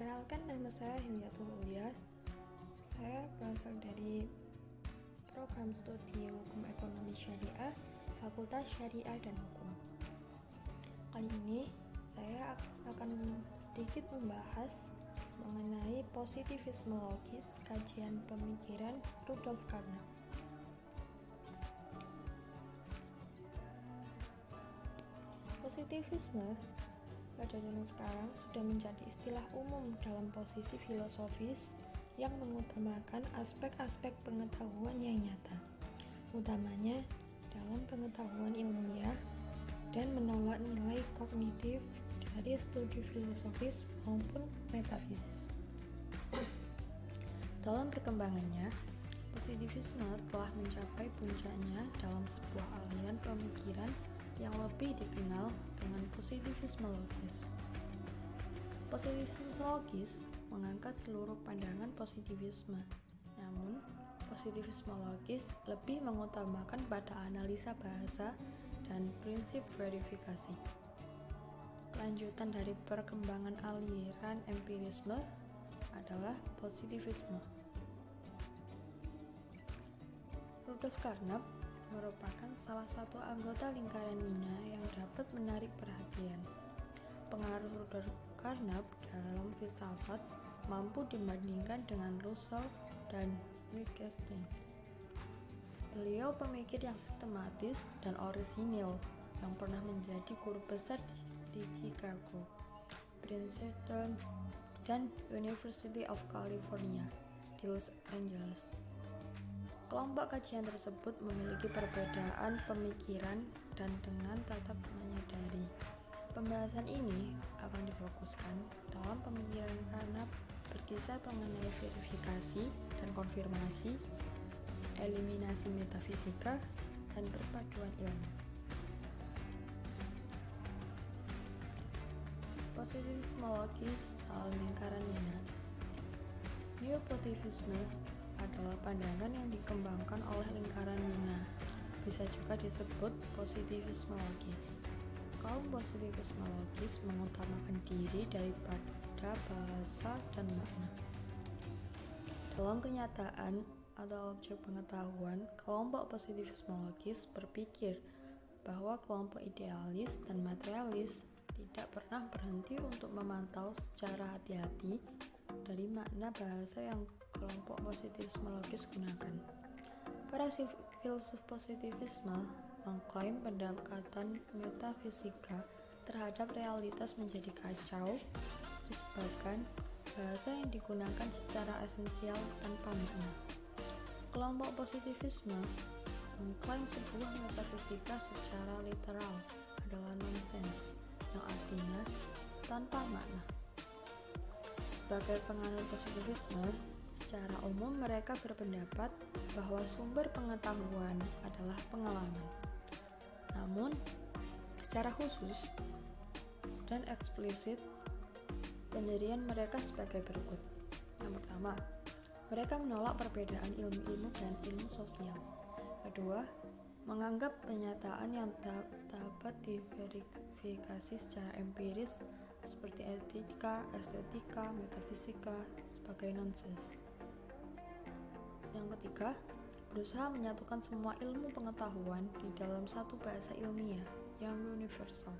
Perkenalkan, nama saya Hilyatul Ulia. Saya berasal dari program studi Hukum Ekonomi Syariah, Fakultas Syariah dan Hukum. Kali ini saya akan sedikit membahas mengenai positivisme logis, kajian pemikiran Rudolf Carnap. Positivisme pada zaman sekarang sudah menjadi istilah umum dalam posisi filosofis yang mengutamakan aspek-aspek pengetahuan yang nyata, utamanya dalam pengetahuan ilmiah, dan menolak nilai kognitif dari studi filosofis maupun metafisis. Dalam perkembangannya, positivisme telah mencapai puncaknya dalam sebuah aliran pemikiran yang lebih dikenal dengan positivisme logis. Positivisme logis mengangkat seluruh pandangan positivisme, namun positivisme logis lebih mengutamakan pada analisa bahasa dan prinsip verifikasi. Kelanjutan dari perkembangan aliran empirisme adalah positivisme. Rudolf Carnap merupakan salah satu anggota lingkaran Wina yang dapat menarik perhatian. Pengaruh Rudolf Carnap dalam filsafat mampu dibandingkan dengan Russell dan Wittgenstein. Beliau pemikir yang sistematis dan orisinil yang pernah menjadi guru besar di Chicago, Princeton, dan University of California di Los Angeles. Kelompok kajian tersebut memiliki perbedaan pemikiran dan dengan tetap menyadari pembahasan ini akan difokuskan dalam pemikiran Carnap berkisar mengenai verifikasi dan konfirmasi, eliminasi metafisika, dan perpaduan ilmu. Positivisme logis dalam lingkaran Wina. Neopositivisme adalah pandangan yang dikembangkan oleh lingkaran Wina, bisa juga disebut positivisme logis. Kaum positivisme logis mengutamakan diri daripada bahasa dan makna. Dalam kenyataan atau objek pengetahuan, kelompok positivisme logis berpikir bahwa kelompok idealis dan materialis tidak pernah berhenti untuk memantau secara hati-hati dari makna bahasa yang kelompok positivisme logis gunakan. Para filsuf positivisme mengklaim pendekatan metafisika terhadap realitas menjadi kacau disebabkan bahasa yang digunakan secara esensial tanpa makna. Kelompok positivisme mengklaim sebuah metafisika secara literal adalah nonsens, yang artinya tanpa makna. Sebagai penganut positivisme, secara umum mereka berpendapat bahwa sumber pengetahuan adalah pengalaman. Namun, secara khusus dan eksplisit, pendirian mereka sebagai berikut. Yang pertama, mereka menolak perbedaan ilmu-ilmu dan ilmu sosial. Kedua, menganggap penyataan yang dapat diverifikasi secara empiris seperti etika, estetika, metafisika sebagai nonsens. Yang ketiga, berusaha menyatukan semua ilmu pengetahuan di dalam satu bahasa ilmiah yang universal.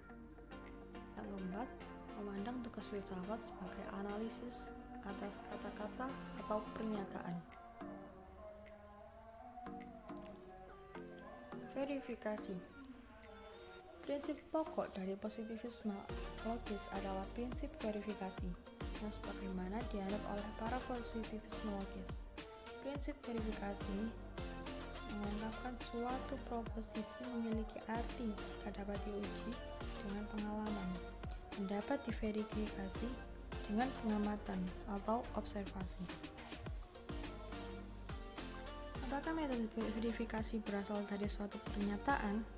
Yang keempat, memandang tugas filsafat sebagai analisis atas kata-kata atau pernyataan. Verifikasi. Prinsip pokok dari positivisme logis adalah prinsip verifikasi, yang sebagaimana dianut oleh para positivisme logis. Prinsip verifikasi mengungkapkan suatu proposisi memiliki arti jika dapat diuji dengan pengalaman dan dapat diverifikasi dengan pengamatan atau observasi. Apakah metode verifikasi berasal dari suatu pernyataan?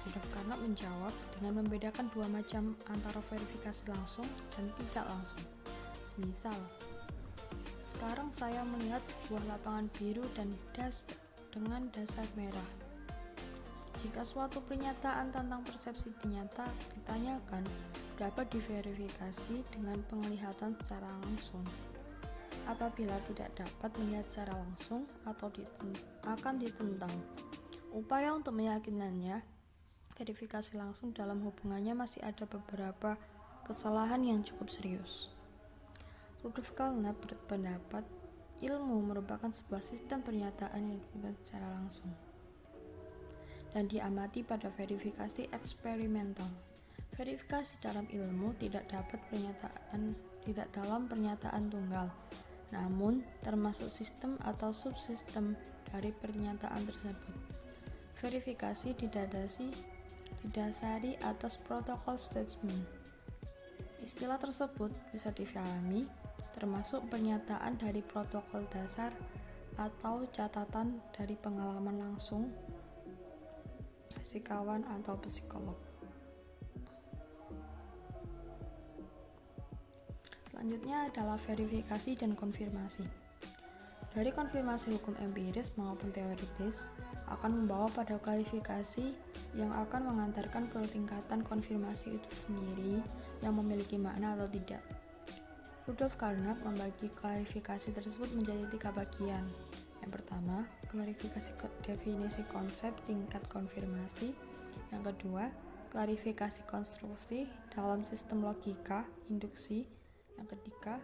Rudolf Carnap menjawab dengan membedakan dua macam antara verifikasi langsung dan tidak langsung. Semisal, sekarang saya melihat sebuah lapangan biru dan dengan dasar merah. Jika suatu pernyataan tentang persepsi nyata ditanyakan, dapat diverifikasi dengan penglihatan secara langsung. Apabila tidak dapat melihat secara langsung atau akan ditentang. Upaya untuk meyakinkannya, verifikasi langsung dalam hubungannya masih ada beberapa kesalahan yang cukup serius. Rudolf Carnap berpendapat ilmu merupakan sebuah sistem pernyataan yang diberikan secara langsung dan diamati pada verifikasi eksperimental. Verifikasi dalam ilmu tidak dalam pernyataan tunggal, namun termasuk sistem atau subsistem dari pernyataan tersebut. Verifikasi didasari atas protokol statement. Istilah tersebut bisa difahami termasuk pernyataan dari protokol dasar atau catatan dari pengalaman langsung fisikawan atau psikolog. Selanjutnya adalah verifikasi dan konfirmasi. Dari konfirmasi hukum empiris maupun teoritis akan membawa pada klarifikasi yang akan mengantarkan ke tingkatan konfirmasi itu sendiri yang memiliki makna atau tidak. Rudolf Carnap membagi klarifikasi tersebut menjadi 3 bagian. Yang pertama, klarifikasi definisi konsep tingkat konfirmasi. Yang kedua, klarifikasi konstruksi dalam sistem logika induksi. Yang ketiga,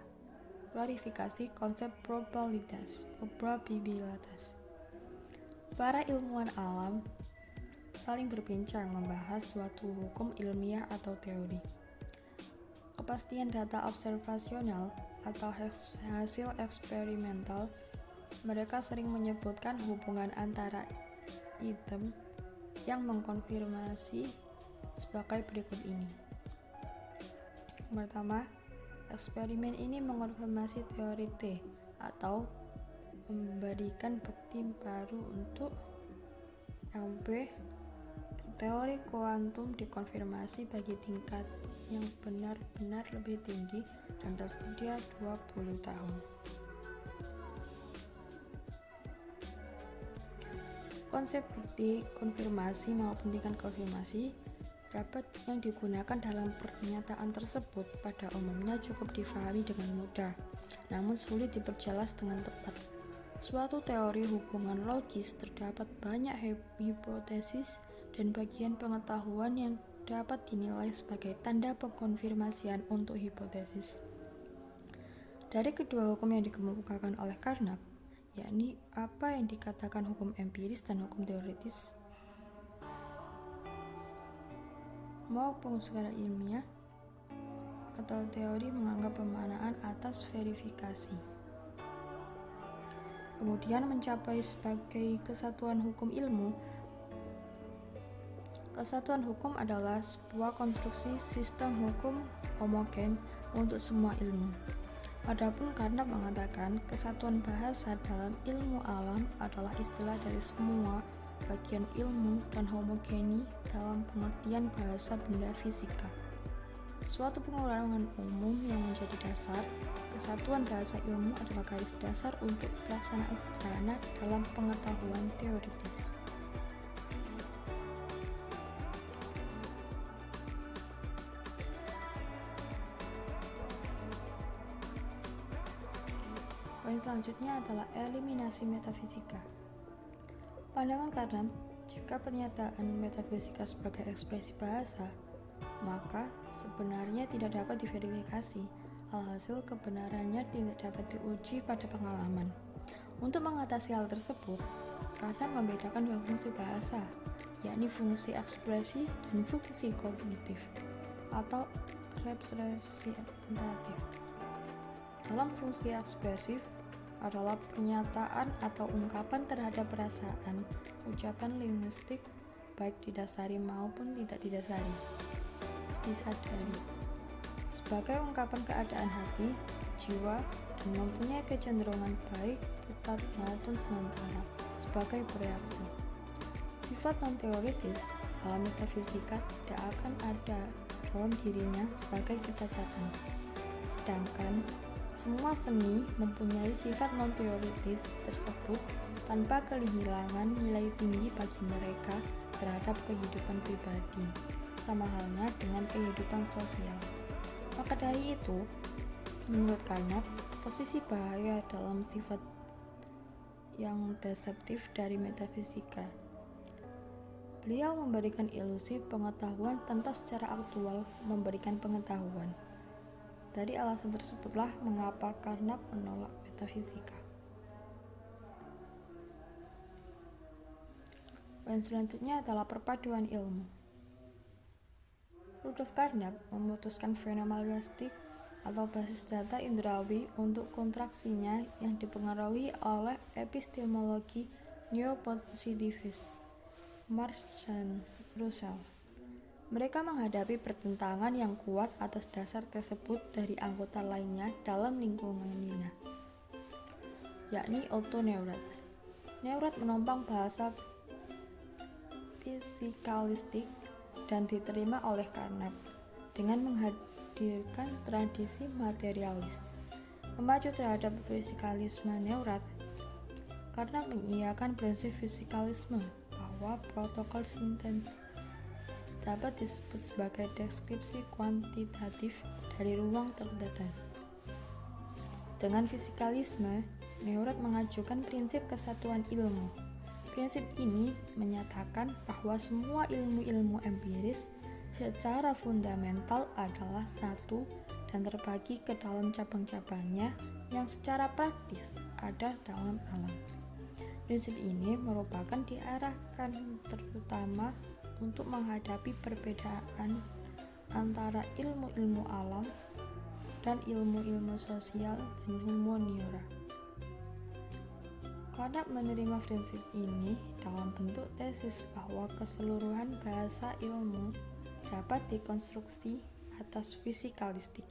klarifikasi konsep probabilitas. Para ilmuwan alam saling berbincang membahas suatu hukum ilmiah atau teori. Kepastian data observasional atau hasil eksperimental. Mereka sering menyebutkan hubungan antara item yang mengkonfirmasi sebagai berikut ini. Pertama, eksperimen ini mengonfirmasi teori T atau memberikan bukti baru untuk LP. Teori kuantum dikonfirmasi bagi tingkat yang benar-benar lebih tinggi dan tersedia 20 tahun. Konsep bukti konfirmasi maupun tingkat konfirmasi dapat yang digunakan dalam pernyataan tersebut pada umumnya cukup difahami dengan mudah, namun sulit diperjelas dengan tepat. Suatu teori hubungan logis terdapat banyak hipotesis dan bagian pengetahuan yang dapat dinilai sebagai tanda pengkonfirmasian untuk hipotesis. Dari kedua hukum yang dikemukakan oleh Carnap, yakni apa yang dikatakan hukum empiris dan hukum teoritis maupun secara ilmiah atau teori menganggap pemaknaan atas verifikasi. Kemudian mencapai sebagai kesatuan hukum ilmu. Kesatuan hukum adalah sebuah konstruksi sistem hukum homogen untuk semua ilmu. Adapun Carnap mengatakan kesatuan bahasa dalam ilmu alam adalah istilah dari semua bagian ilmu dan homogeni dalam pengertian bahasa benda fisika. Suatu pengurangan umum yang menjadi dasar kesatuan bahasa ilmu adalah garis dasar untuk pelaksanaan sederhana dalam pengetahuan teoritis. Poin selanjutnya adalah eliminasi metafisika. Pandangan Carnap, jika pernyataan metafisika sebagai ekspresi bahasa, maka sebenarnya tidak dapat diverifikasi. Alhasil kebenarannya tidak dapat diuji pada pengalaman. Untuk mengatasi hal tersebut, Carnap membedakan dua fungsi bahasa, yakni fungsi ekspresi dan fungsi kognitif atau representatif. Dalam fungsi ekspresif adalah pernyataan atau ungkapan terhadap perasaan, ucapan linguistik baik didasari maupun tidak disadari, sebagai ungkapan keadaan hati, jiwa, dan mempunyai kecenderungan baik tetap maupun sementara sebagai bereaksi. Sifat non-teoritis dalam metafisika tidak akan ada dalam dirinya sebagai kecacatan, sedangkan semua seni mempunyai sifat non-teoritis tersebut tanpa kehilangan nilai tinggi bagi mereka terhadap kehidupan pribadi, sama halnya dengan kehidupan sosial. Maka dari itu, menurut Carnap, posisi bahaya dalam sifat yang deceptif dari metafisika. Beliau memberikan ilusi pengetahuan tanpa secara aktual memberikan pengetahuan. Dari alasan tersebutlah mengapa Carnap menolak metafisika. Poin selanjutnya adalah perpaduan ilmu. Rudolf Carnap memutuskan fenomenalistik atau basis data indrawi untuk kontraksinya yang dipengaruhi oleh epistemologi neopositivis Marx dan Russell. Mereka menghadapi pertentangan yang kuat atas dasar tersebut dari anggota lainnya dalam lingkungannya, yakni Otto Neurath. Neurath menopang bahasa fisikalistik dan diterima oleh Carnap dengan menghadirkan tradisi materialis. Memacu terhadap fisikalisme Neurath, Carnap mengiyakan prinsip fisikalisme bahwa protokol sintesis dapat disebut sebagai deskripsi kuantitatif dari ruang terdata. Dengan fisikalisme, Neurath mengajukan prinsip kesatuan ilmu. Prinsip ini menyatakan bahwa semua ilmu-ilmu empiris secara fundamental adalah satu dan terbagi ke dalam cabang-cabangnya yang secara praktis ada dalam alam. Prinsip ini merupakan diarahkan terutama untuk menghadapi perbedaan antara ilmu-ilmu alam dan ilmu-ilmu sosial dan humaniora. Carnap menerima prinsip ini dalam bentuk tesis bahwa keseluruhan bahasa ilmu dapat dikonstruksi atas fisikalistik.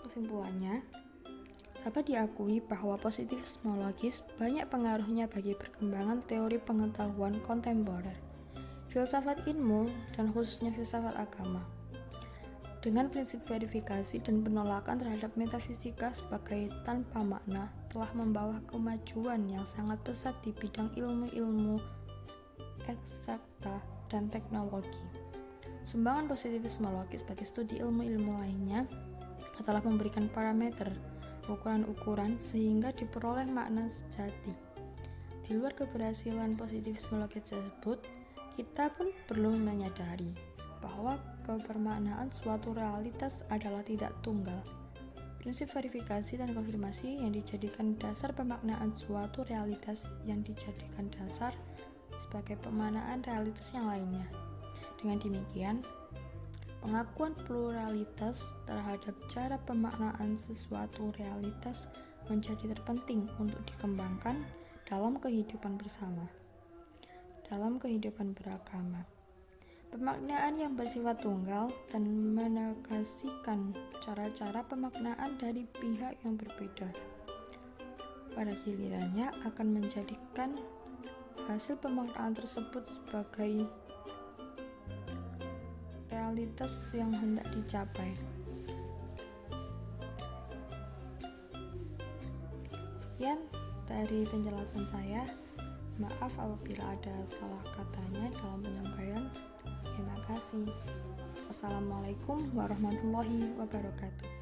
Kesimpulannya, dapat diakui bahwa positivisme logis banyak pengaruhnya bagi perkembangan teori pengetahuan kontemporer, filsafat ilmu, dan khususnya filsafat agama. Dengan prinsip verifikasi dan penolakan terhadap metafisika sebagai tanpa makna telah membawa kemajuan yang sangat pesat di bidang ilmu-ilmu eksakta dan teknologi. Sumbangan positivisme logis bagi studi ilmu-ilmu lainnya adalah memberikan parameter ukuran-ukuran sehingga diperoleh makna sejati. Di luar keberhasilan positivisme logis tersebut, kita pun perlu menyadari bahwa kebermaknaan suatu realitas adalah tidak tunggal. Prinsip verifikasi dan konfirmasi yang dijadikan dasar pemaknaan suatu realitas yang dijadikan dasar sebagai pemaknaan realitas yang lainnya. Dengan demikian, pengakuan pluralitas terhadap cara pemaknaan sesuatu realitas menjadi terpenting untuk dikembangkan dalam kehidupan bersama, dalam kehidupan beragama. Pemaknaan yang bersifat tunggal dan menegasikan cara-cara pemaknaan dari pihak yang berbeda, pada gilirannya akan menjadikan hasil pemaknaan tersebut sebagai realitas yang hendak dicapai. Sekian dari penjelasan saya. Maaf apabila ada salah katanya dalam penyampaian. Terima kasih. Wassalamualaikum warahmatullahi wabarakatuh.